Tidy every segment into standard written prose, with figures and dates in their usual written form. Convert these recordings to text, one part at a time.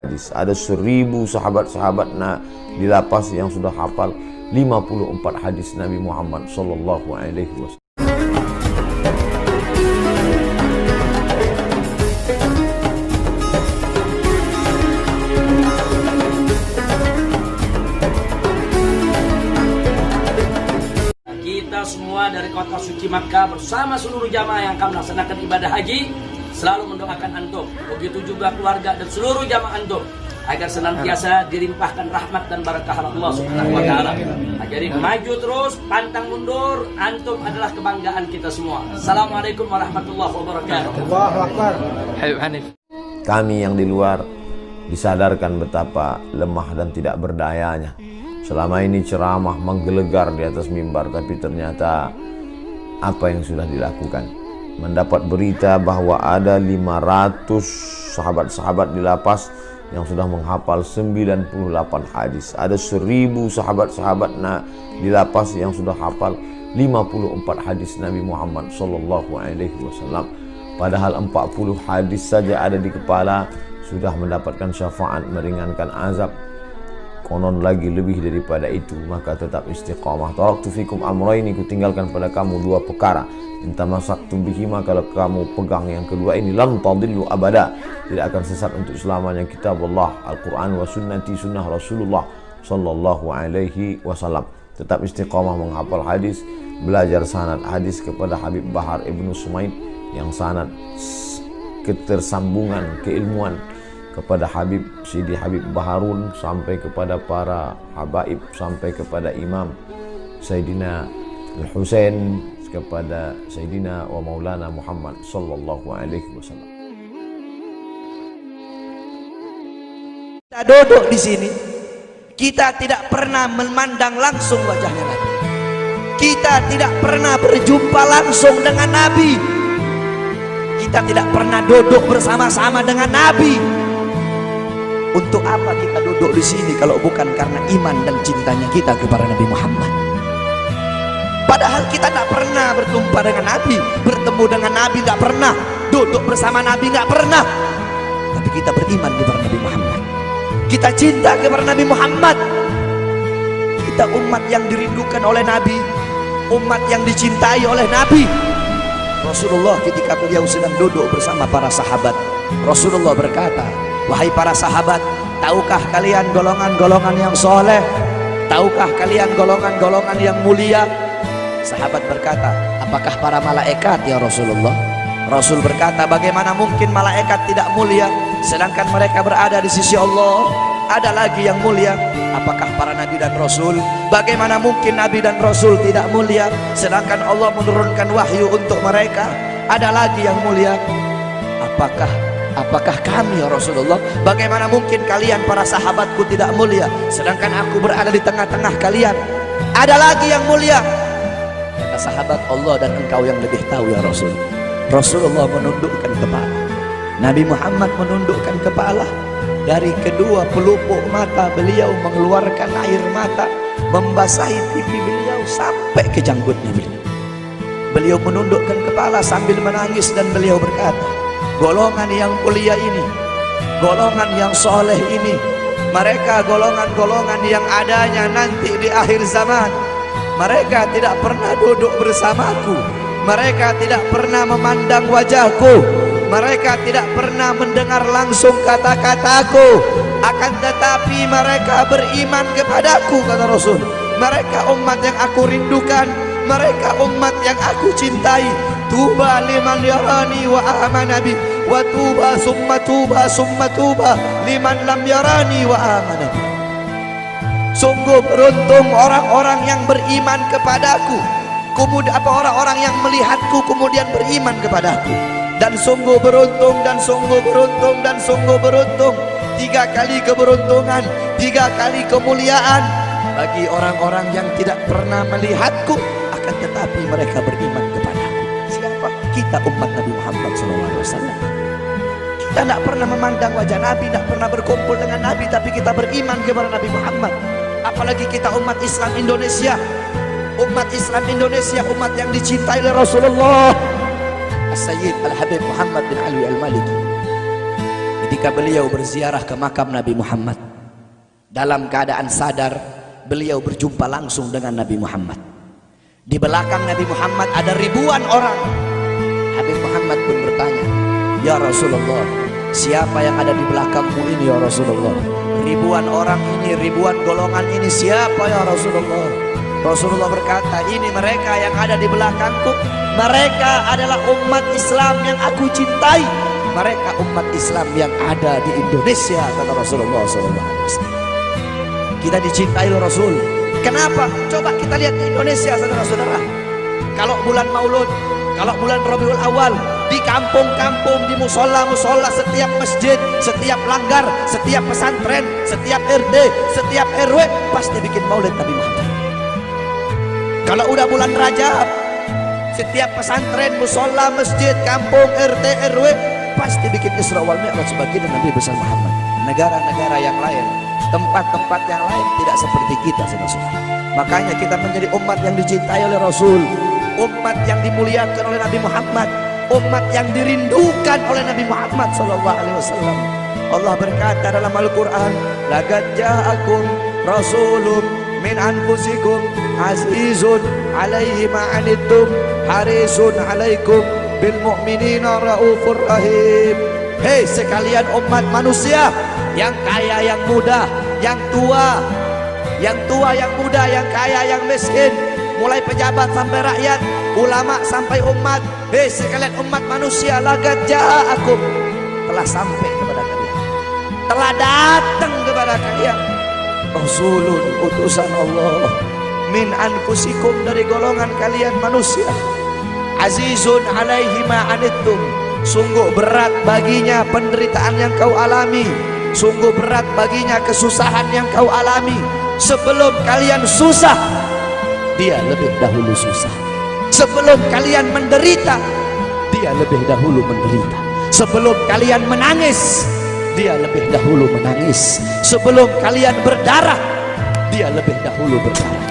hadis. Ada 1000 sahabat-sahabat di lapas yang sudah hafal 54 hadis Nabi Muhammad sallallahu alaihi wasallam. Kita semua dari kota suci Makkah bersama seluruh jamaah yang akan melaksanakan ibadah haji selalu mendoakan antum, begitu juga keluarga dan seluruh jamaah antum agar senantiasa dilimpahkan rahmat dan barakah Allah Subhanahu wa taala. Jadi maju terus, pantang mundur, antum adalah kebanggaan kita semua. Assalamualaikum warahmatullahi wabarakatuh. Allahu Akbar. Habib Hanif. Kami yang di luar disadarkan betapa lemah dan tidak berdayanya. Selama ini ceramah menggelegar di atas mimbar, tapi ternyata apa yang sudah dilakukan? Mendapat berita bahwa ada 500 sahabat-sahabat di lapas yang sudah menghafal 98 hadis. Ada 1000 sahabat-sahabat di lapas yang sudah hafal 54 hadis Nabi Muhammad sallallahu alaihi wasallam. Padahal 40 hadis saja ada di kepala sudah mendapatkan syafaat meringankan azab. Konon lagi lebih daripada itu, maka tetap istiqamah. Taraktu fikum amraini, ku tinggalkan pada kamu 2 perkara. Inta masaktum bihima, kalau kamu pegang yang kedua ini, lam tadillu abada, tidak akan sesat untuk selamanya. Kitab Allah, Al-Quran wa sunnati, sunnah Rasulullah sallallahu alaihi wasallam. Tetap istiqamah menghafal hadis, belajar sanad hadis kepada Habib Bahar Ibnu Sumaid, yang sanad ketersambungan keilmuan kepada Habib Sidi Habib Baharun sampai kepada para habaib, sampai kepada Imam Sayyidina Al-Husain, kepada Sayyidina wa Maulana Muhammad sallallahu alaihi wasallam. Kita duduk di sini, kita tidak pernah memandang langsung wajahnya Nabi. Kita tidak pernah berjumpa langsung dengan Nabi. Kita tidak pernah duduk bersama-sama dengan Nabi. Untuk apa kita duduk di sini kalau bukan karena iman dan cintanya kita kepada Nabi Muhammad? Padahal kita tidak pernah berjumpa dengan Nabi, bertemu dengan Nabi tidak pernah, duduk bersama Nabi tidak pernah. Tapi kita beriman kepada Nabi Muhammad. Kita cinta kepada Nabi Muhammad. Kita umat yang dirindukan oleh Nabi, umat yang dicintai oleh Nabi. Rasulullah ketika beliau sedang duduk bersama para sahabat, Rasulullah berkata, wahai para sahabat, tahukah kalian golongan-golongan yang soleh? Tahukah kalian golongan-golongan yang mulia? Sahabat berkata, apakah para malaikat ya Rasulullah? Rasul berkata, bagaimana mungkin malaikat tidak mulia sedangkan mereka berada di sisi Allah? Ada lagi yang mulia. Apakah para nabi dan rasul? Bagaimana mungkin nabi dan rasul tidak mulia sedangkan Allah menurunkan wahyu untuk mereka? Ada lagi yang mulia. Apakah kami ya Rasulullah? Bagaimana mungkin kalian para sahabatku tidak mulia sedangkan aku berada di tengah-tengah kalian? Ada lagi yang mulia. Kata sahabat, Allah dan engkau yang lebih tahu ya Rasul. Rasulullah menundukkan kepala, Nabi Muhammad menundukkan kepala. Dari kedua pelupuk mata beliau mengeluarkan air mata, membasahi pipi beliau sampai ke janggutnya beliau. Beliau menundukkan kepala sambil menangis dan beliau berkata, golongan yang mulia ini, golongan yang soleh ini, mereka golongan-golongan yang adanya nanti di akhir zaman. Mereka tidak pernah duduk bersamaku, mereka tidak pernah memandang wajahku, mereka tidak pernah mendengar langsung kata-kataku, akan tetapi mereka beriman kepadaku, kata Rasul. Mereka umat yang aku rindukan, mereka umat yang aku cintai. Tuba liman yarani wa amana bi, wa tuba summa tuba summa tuba liman lam yarani wa amana bi. Sungguh beruntung orang-orang yang beriman kepadaku, kemudian orang-orang yang melihatku kemudian beriman kepadaku. Dan sungguh beruntung, dan sungguh beruntung, dan sungguh beruntung, 3 kali keberuntungan, 3 kali kemuliaan bagi orang-orang yang tidak pernah melihatku akan tetapi mereka beriman kepadaku. Siapa? Kita umat Nabi Muhammad SAW. Kita tidak pernah memandang wajah Nabi, tidak pernah berkumpul dengan Nabi, tapi kita beriman kepada Nabi Muhammad. Apalagi kita umat Islam Indonesia, umat Islam Indonesia, umat yang dicintai oleh Rasulullah As-Sayyid Al-Habib Muhammad bin Alwi Al-Maliki. ketika beliau berziarah ke makam Nabi Muhammad. Dalam keadaan sadar, beliau berjumpa langsung dengan Nabi Muhammad. Di belakang Nabi Muhammad ada ribuan orang. Habib Muhammad pun bertanya, "Ya Rasulullah, siapa yang ada di belakangmu ini ya Rasulullah? Ribuan orang ini, ribuan golongan ini, siapa ya Rasulullah?" Rasulullah berkata, "Ini mereka yang ada di belakangku. Mereka adalah umat Islam yang aku cintai. Mereka umat Islam yang ada di Indonesia," kata Rasulullah SAW. Kita dicintai oleh Rasul. Kenapa? Coba kita lihat di Indonesia, saudara-saudara. Kalau bulan Maulud, kalau bulan Rabiul Awal, di kampung-kampung, di musola-musola, setiap masjid, setiap langgar, setiap pesantren, setiap RT, setiap RW pasti bikin maulid Nabi Muhammad. Kalau udah bulan Rajab, setiap pesantren, musola, masjid, kampung, RT, RW pasti bikin Isra wal Mi'raj sebagian Nabi besar Muhammad. Negara-negara yang lain, tempat-tempat yang lain tidak seperti kita, saudara-saudara. Makanya kita menjadi umat yang dicintai oleh Rasul, umat yang dimuliakan oleh Nabi Muhammad, umat yang dirindukan oleh Nabi Muhammad SAW. Allah berkata dalam Al-Quran, "Laqad ja'akum rasulun min anfusikum azizun alaihi ma'anittum harisun alaikum bil mu'minina raufur rahim." Hei sekalian umat manusia, yang kaya, yang muda, yang tua, yang muda, yang kaya, yang miskin, mulai pejabat sampai rakyat, ulama sampai umat. Hei sekalian umat manusia, laqad ja'akum, telah sampai kepada kalian, telah datang kepada kalian rasulun, utusan Allah, min anfusikum, dari golongan kalian manusia, azizun alaihi ma'anittum, sungguh berat baginya penderitaan yang kau alami, sungguh berat baginya kesusahan yang kau alami. Sebelum kalian susah, dia lebih dahulu susah. Sebelum kalian menderita, dia lebih dahulu menderita. Sebelum kalian menangis, dia lebih dahulu menangis. Sebelum kalian berdarah, dia lebih dahulu berdarah.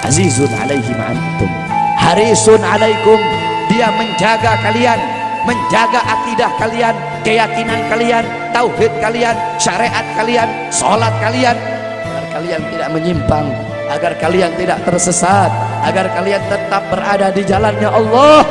Azizun alaihi ma'antum harisun alaikum, dia menjaga kalian, menjaga akidah kalian, keyakinan kalian, tauhid kalian, syariat kalian, sholat kalian, agar kalian tidak menyimpang, agar kalian tidak tersesat, agar kalian tetap berada di jalannya Allah.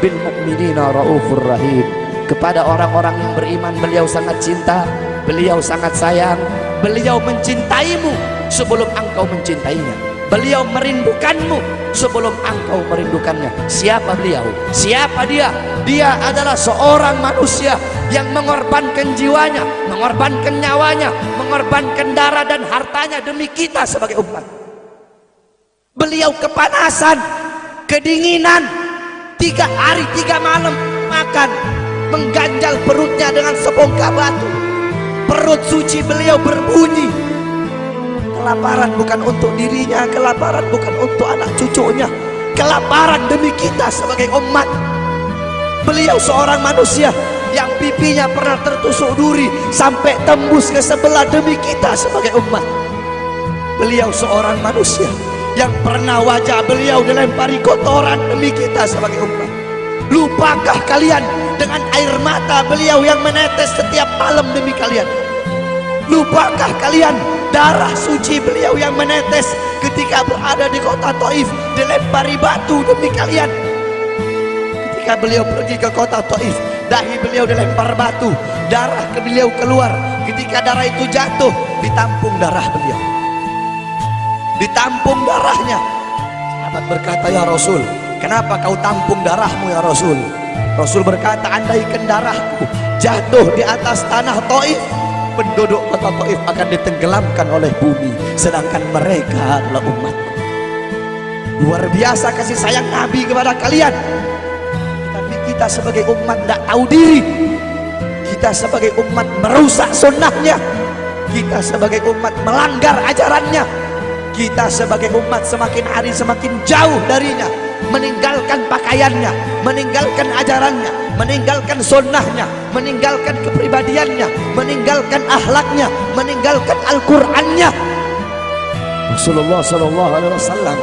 Bil mu'minina raufur rahim, kepada orang-orang yang beriman beliau sangat cinta, beliau sangat sayang, beliau mencintaimu sebelum engkau mencintainya, beliau merindukanmu sebelum engkau merindukannya. Siapa beliau? Siapa dia? Dia adalah seorang manusia yang mengorbankan jiwanya, mengorbankan nyawanya, mengorbankan darah dan hartanya demi kita sebagai umat. Beliau kepanasan, kedinginan, 3 hari 3 malam makan, mengganjal perutnya dengan sebongkah batu. Perut suci beliau berbunyi. Kelaparan bukan untuk dirinya, kelaparan bukan untuk anak cucunya, kelaparan demi kita sebagai umat. Beliau seorang manusia yang pipinya pernah tertusuk duri sampai tembus ke sebelah demi kita sebagai umat. Beliau seorang manusia yang pernah wajah beliau dilempari kotoran demi kita sebagai umat. Lupakah kalian dengan air mata beliau yang menetes setiap malam demi kalian? Lupakah kalian darah suci beliau yang menetes ketika berada di kota Taif, dilempari batu demi kalian? Ketika beliau pergi ke kota Taif, dahi beliau dilempar batu, darah ke beliau keluar. Ketika darah itu jatuh, ditampung darah beliau, ditampung darahnya. Sahabat berkata, "Ya Rasul, kenapa kau tampung darahmu ya Rasul?" Rasul berkata, "Andaikan darahku jatuh di atas tanah Taif, penduduk kota Taif akan ditenggelamkan oleh bumi, sedangkan mereka adalah umatku." Luar biasa kasih sayang Nabi kepada kalian. Tapi kita sebagai umat tidak tahu diri. Kita sebagai umat merusak sunnahnya. Kita sebagai umat melanggar ajarannya. Kita sebagai umat semakin hari semakin jauh darinya, meninggalkan pakaiannya, meninggalkan ajarannya, meninggalkan sunnahnya, meninggalkan kepribadiannya, meninggalkan akhlaknya, meninggalkan Al-Qur'annya. Rasulullah SAW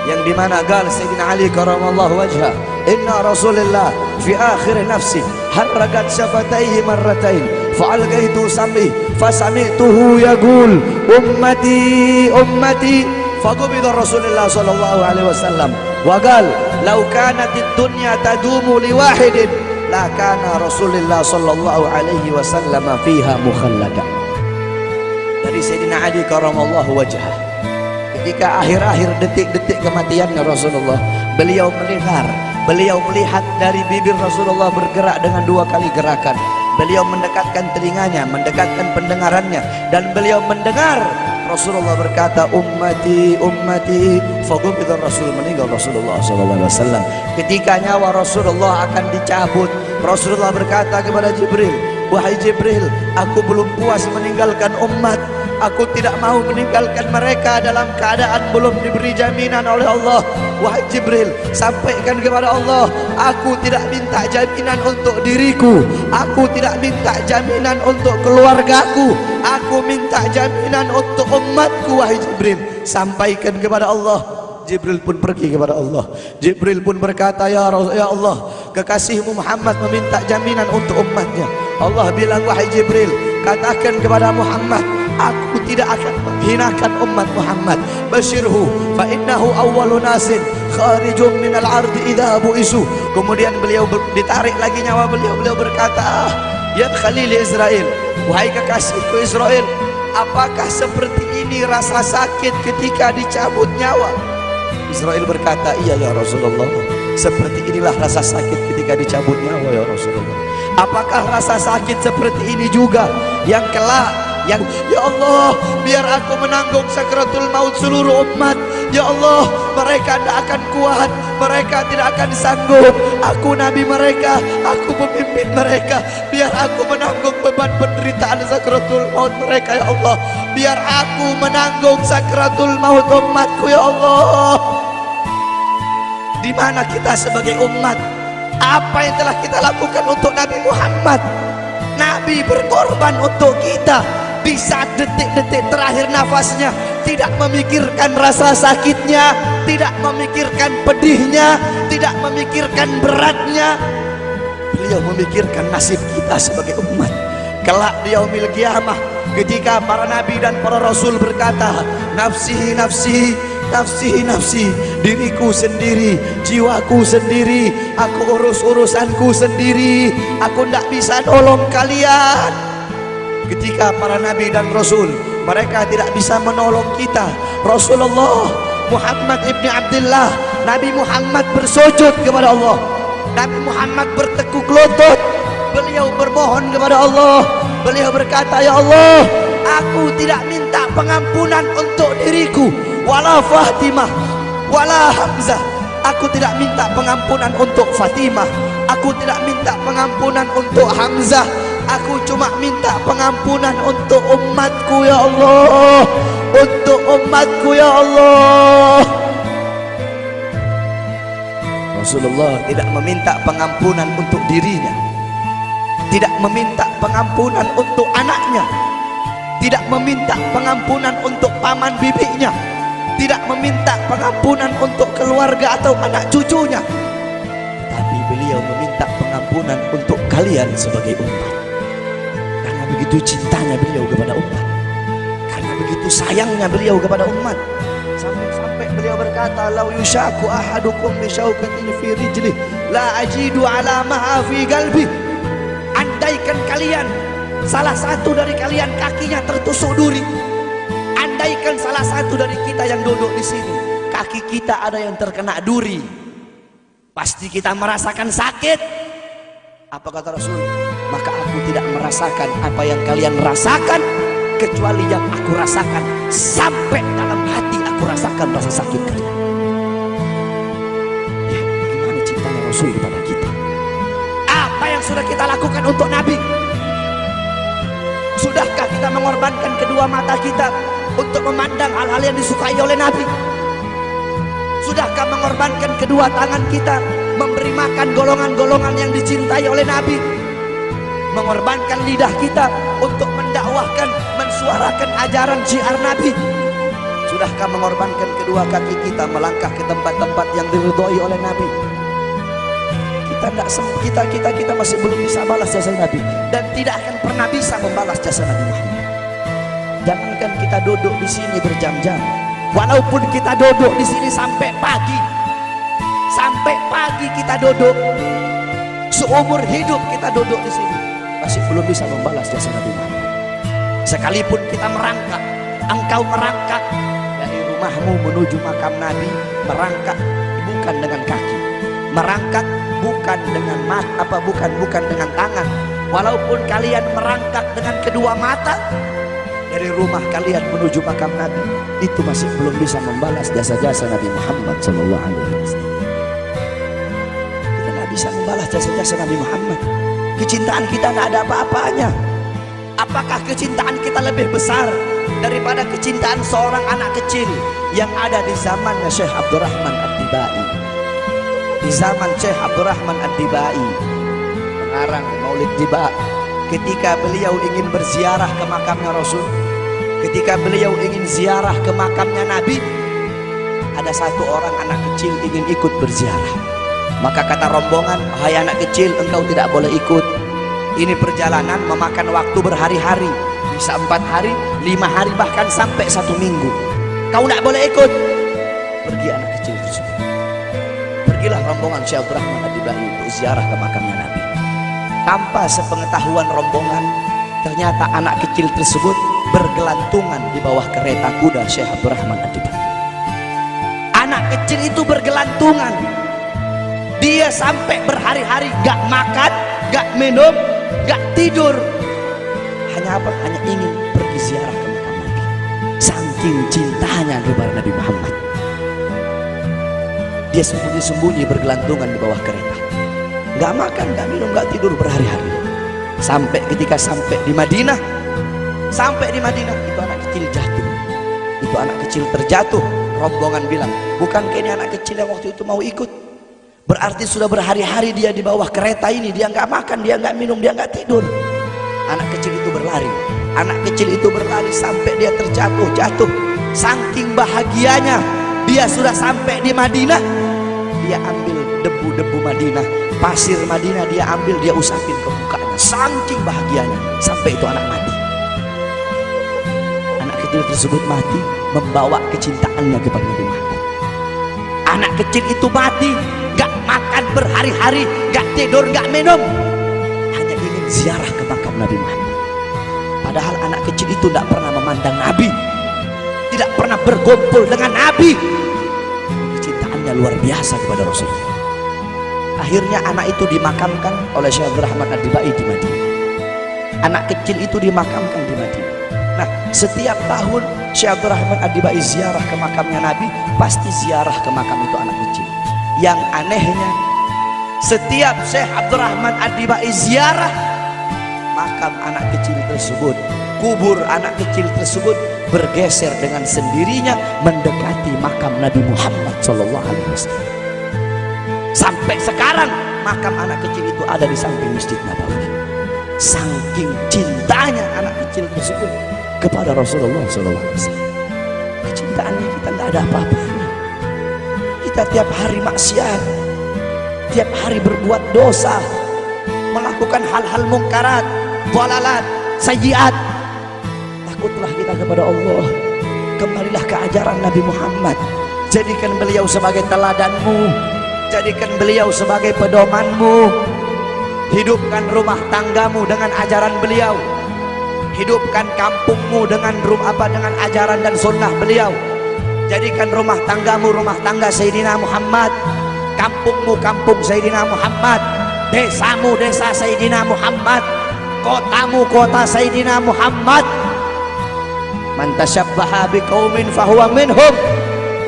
yang dimana gal Sayyidina Ali karamallahu wajhah, "Inna Rasulullah fi akhir nafsi harrakat syafataihi marratain fa'algaitu sam'i fasami'tuhu yaqul ummati ummati faqubida Rasulullah sallallahu alaihi wasallam wa qala law kanatid dunya tadumu liwahidin la kana Rasulullah sallallahu alaihi wasallam fiha mukhallada. Dari Sayyidina Ali karamallahu wajhah, ketika akhir-akhir detik-detik kematiannya Rasulullah, beliau mendengar, beliau melihat dari bibir Rasulullah bergerak dengan 2 kali gerakan. Beliau mendekatkan telinganya, mendekatkan pendengarannya, dan beliau mendengar Rasulullah berkata ummati ummati. Faqubida Rasul, meninggal Rasulullah SAW. Ketika nyawa Rasulullah akan dicabut, Rasulullah berkata kepada Jibril, wahai Jibril, aku belum puas meninggalkan umat, aku tidak mau meninggalkan mereka dalam keadaan belum diberi jaminan oleh Allah. Wahai Jibril, sampaikan kepada Allah, aku tidak minta jaminan untuk diriku, aku tidak minta jaminan untuk keluargaku, aku minta jaminan untuk umatku. Wahai Jibril, sampaikan kepada Allah. Jibril pun pergi kepada Allah. Jibril pun berkata, ya Allah, kekasihmu Muhammad meminta jaminan untuk umatnya. Allah bilang, wahai Jibril, katakan kepada Muhammad, aku tidak akan menghinakan umat Muhammad. Basyirhu fa innahu awwalu nasin kharijum minal ardi idza bu'isu. Kemudian beliau ditarik lagi nyawa beliau. Beliau berkata, ya Khalil Israel, wahai kekasihku Israel, apakah seperti ini rasa sakit ketika dicabut nyawa? Israel berkata, iya ya Rasulullah, seperti inilah rasa sakit ketika dicabut nyawa ya Rasulullah. Apakah rasa sakit seperti ini juga yang kelak, yang ya Allah, biar aku menanggung sakratul maut seluruh umat. Ya Allah, mereka tidak akan kuat, mereka tidak akan sanggup. Aku nabi mereka, aku pemimpin mereka, biar aku menanggung beban penderitaan sakratul maut mereka. Ya Allah, biar aku menanggung sakratul maut umatku. Ya Allah, di mana kita sebagai umat? Apa yang telah kita lakukan untuk Nabi Muhammad? Nabi berkorban untuk kita. Di saat detik-detik terakhir nafasnya, tidak memikirkan rasa sakitnya, tidak memikirkan pedihnya, tidak memikirkan beratnya. Beliau memikirkan nasib kita sebagai umat. Kelak di yaumil qiyamah, ketika para nabi dan para rasul berkata, nafsi nafsi nafsi nafsi, diriku sendiri, jiwaku sendiri, aku urus urusanku sendiri, aku tidak bisa nolong kalian. Ketika para nabi dan rasul, mereka tidak bisa menolong kita. Rasulullah Muhammad ibn Abdullah, Nabi Muhammad bersujud kepada Allah, Nabi Muhammad bertekuk lutut, beliau bermohon kepada Allah. Beliau berkata, ya Allah, aku tidak minta pengampunan untuk diriku, wala Fatimah wala Hamzah. Aku tidak minta pengampunan untuk Fatimah, aku tidak minta pengampunan untuk Hamzah. Aku cuma minta pengampunan untuk umatku ya Allah, untuk umatku ya Allah. Rasulullah tidak meminta pengampunan untuk dirinya, tidak meminta pengampunan untuk anaknya, tidak meminta pengampunan untuk paman bibinya, tidak meminta pengampunan untuk keluarga atau anak cucunya, tapi beliau meminta pengampunan untuk kalian sebagai umat. Karena begitu cintanya beliau kepada umat, karena begitu sayangnya beliau kepada umat, sampai beliau berkata, lau yushaku ahadukum bisyaukatin fi rijlih la ajidu alamaha fi qalbi. Andaikan kalian, salah satu dari kalian kakinya tertusuk duri, andaikan salah satu dari kita yang duduk di sini kaki kita ada yang terkena duri, pasti kita merasakan sakit. Apa kata Rasul? Maka aku tidak merasakan apa yang kalian rasakan, kecuali yang aku rasakan. Sampai dalam hati aku rasakan rasa sakit kalian. Ya, bagaimana cintanya Rasul kepada kita? Apa yang sudah kita lakukan untuk Nabi? Sudahkah kita mengorbankan kedua mata kita untuk memandang hal-hal yang disukai oleh Nabi? Sudahkah mengorbankan kedua tangan kita memberi makan golongan-golongan yang dicintai oleh Nabi? Mengorbankan lidah kita untuk mendakwahkan, mensuarakan ajaran syiar Nabi? Sudahkah mengorbankan kedua kaki kita melangkah ke tempat-tempat yang diridhoi oleh Nabi? kita masih belum bisa balas jasa Nabi, dan tidak akan pernah bisa membalas jasa Nabi Muhammad. Jangankan kita duduk di sini berjam-jam, walaupun kita duduk di sini sampai pagi kita duduk, seumur hidup kita duduk di sini, masih belum bisa membalas jasa Nabi Muhammad. Sekalipun kita merangkak, engkau merangkak dari rumahmu menuju makam Nabi, merangkak bukan dengan kaki, merangkak bukan dengan mata, bukan dengan tangan. Walaupun kalian merangkak dengan kedua mata dari rumah kalian menuju makam Nabi, itu masih belum bisa membalas jasa-jasa Nabi Muhammad SAW. Kita nggak bisa membalas jasa-jasa Nabi Muhammad. Kecintaan kita nggak ada apa-apanya. Apakah kecintaan kita lebih besar daripada kecintaan seorang anak kecil yang ada di zamannya Syekh Abdurrahman Ad-Dibai? Di zaman Syekh Abdurrahman Ad-Dibai, pengarang Maulid Diba, ketika beliau ingin berziarah ke makamnya Rasul, ketika beliau ingin ziarah ke makamnya Nabi, ada satu orang anak kecil ingin ikut berziarah. Maka kata rombongan, "Hai anak kecil, engkau tidak boleh ikut. Ini perjalanan memakan waktu berhari-hari, bisa 4 hari, 5 hari, bahkan sampai 1 minggu. Kau tidak boleh ikut." Pergi anak kecil tersebut. Pergilah rombongan Syekh Abdurrahman Ad-Dibai untuk ziarah ke makamnya Nabi. Tanpa sepengetahuan rombongan, ternyata anak kecil tersebut bergelantungan di bawah kereta kuda Syekh Abdurrahman Ad-Dibai. Anak kecil itu bergelantungan. Dia sampai berhari-hari gak makan, gak minum, gak tidur. Hanya apa? Hanya ingin pergi ziarah ke makam Nabi. Saking cintanya kepada Nabi Muhammad, dia sembunyi-sembunyi bergelantungan di bawah kereta, gak makan, gak minum, gak tidur berhari-hari. Sampai ketika sampai di Madinah, itu anak kecil jatuh. Itu anak kecil terjatuh. Rombongan bilang, "Bukankah ini anak kecil yang waktu itu mau ikut? Berarti sudah berhari-hari dia di bawah kereta ini, dia nggak makan, dia nggak minum, dia nggak tidur." Anak kecil itu berlari. Anak kecil itu berlari sampai dia terjatuh. Saking bahagianya, dia sudah sampai di Madinah. Dia ambil debu-debu Madinah, pasir Madinah, dia ambil, dia usapin ke mukanya. Saking bahagianya, sampai itu anak mati. Anak kecil tersebut mati membawa kecintaannya kepada Nabi Muhammad. Anak kecil itu mati, gak makan berhari-hari, gak tidur, gak minum, hanya ingin ziarah ke makam Nabi Muhammad. Padahal anak kecil itu tidak pernah memandang Nabi, tidak pernah berkumpul dengan Nabi. Kecintaannya luar biasa kepada Rasulullah. Akhirnya anak itu dimakamkan oleh Syekh Abdurrahman Ad-Dibai di Madinah. Anak kecil itu dimakamkan di Madinah. Nah, setiap tahun Syekh Abdurrahman Ad-Dibai ziarah ke makamnya Nabi, pasti ziarah ke makam itu anak kecil. Yang anehnya, setiap Syekh Abdurrahman Ad-Dibai ziarah, makam anak kecil tersebut, kubur anak kecil tersebut bergeser dengan sendirinya mendekati makam Nabi Muhammad SAW. Sampai sekarang makam anak kecil itu ada di samping Masjid Nabawi. Saking cintanya anak kecil tersebut kepada Rasulullah SAW. Kecintaannya kita tidak ada apa-apanya. Kita tiap hari maksiat, tiap hari berbuat dosa, melakukan hal-hal mungkarat, dhalalat, sayyiat. Takutlah kita kepada Allah. Kembalilah ke ajaran Nabi Muhammad. Jadikan beliau sebagai teladanmu, jadikan beliau sebagai pedomanmu. Hidupkan rumah tanggamu dengan ajaran beliau. Hidupkan kampungmu dengan dengan ajaran dan sunnah beliau. Jadikan rumah tanggamu rumah tangga Sayyidina Muhammad, kampungmu kampung Sayyidina Muhammad, desamu desa Sayyidina Muhammad, kotamu kota Sayyidina Muhammad. Man tasyabbaha biqaumin fahuwa minhum.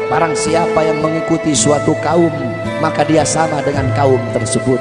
Barang siapa yang mengikuti suatu kaum, maka dia sama dengan kaum tersebut.